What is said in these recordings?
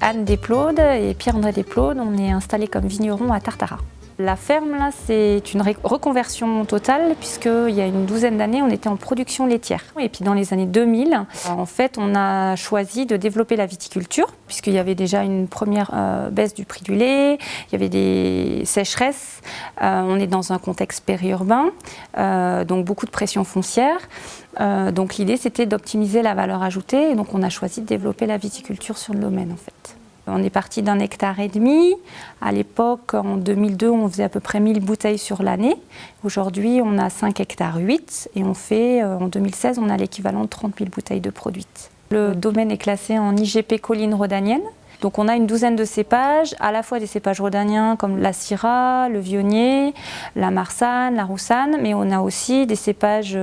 Anne Desplaudes et Pierre-André Desplaudes. On est installés comme vignerons à Tartaras. La ferme, là, c'est une reconversion totale puisqu'il y a une douzaine d'années, on était en production laitière. Et puis dans les années 2000, en fait, on a choisi de développer la viticulture puisqu'il y avait déjà une première baisse du prix du lait, il y avait des sécheresses, on est dans un contexte périurbain, donc beaucoup de pression foncière. Donc l'idée, c'était d'optimiser la valeur ajoutée et donc on a choisi de développer la viticulture sur le domaine en fait. On est parti d'1,5 hectare. À l'époque, en 2002, on faisait à peu près 1000 bouteilles sur l'année. Aujourd'hui, on a 5,8 hectares et on fait, en 2016, on a l'équivalent de 30 000 bouteilles de produites. Le domaine est classé en IGP collines rhodaniennes. Donc on a une douzaine de cépages, à la fois des cépages rhodaniens comme la Syrah, le la Marsanne, la Roussanne, mais on a aussi des cépages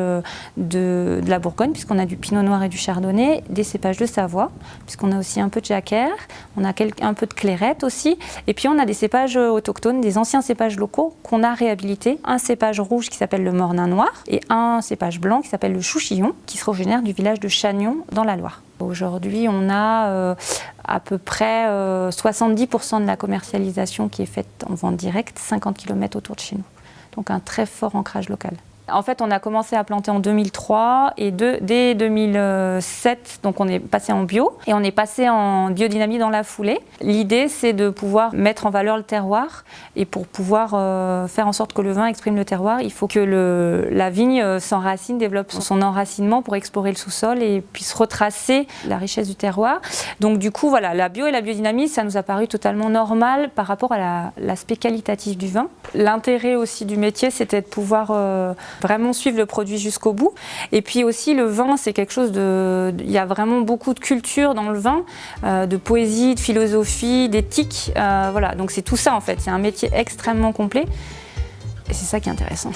de la Bourgogne, puisqu'on a du Pinot Noir et du Chardonnay, des cépages de Savoie, puisqu'on a aussi un peu de Jacquère, on a un peu de Clairette aussi, et puis on a des cépages autochtones, des anciens cépages locaux qu'on a réhabilités, un cépage rouge qui s'appelle le Mornin Noir, et un cépage blanc qui s'appelle le Chouchillon, qui se originaire du village de Chagnon dans la Loire. Aujourd'hui, on a à peu près 70% de la commercialisation qui est faite en vente directe, 50 km autour de chez nous. Donc un très fort ancrage local. En fait, on a commencé à planter en 2003 et dès 2007, donc on est passé en bio et on est passé en biodynamie dans la foulée. L'idée, c'est de pouvoir mettre en valeur le terroir et pour pouvoir faire en sorte que le vin exprime le terroir, il faut que la vigne s'enracine, développe son enracinement pour explorer le sous-sol et puisse retracer la richesse du terroir. Donc du coup, voilà, la bio et la biodynamie, ça nous a paru totalement normal par rapport à l'aspect qualitatif du vin. L'intérêt aussi du métier, c'était de pouvoir vraiment suivre le produit jusqu'au bout. Et puis aussi, le vin, c'est quelque chose de... Il y a vraiment beaucoup de culture dans le vin, de poésie, de philosophie, d'éthique. Voilà, donc c'est tout ça en fait. C'est un métier extrêmement complet. Et c'est ça qui est intéressant.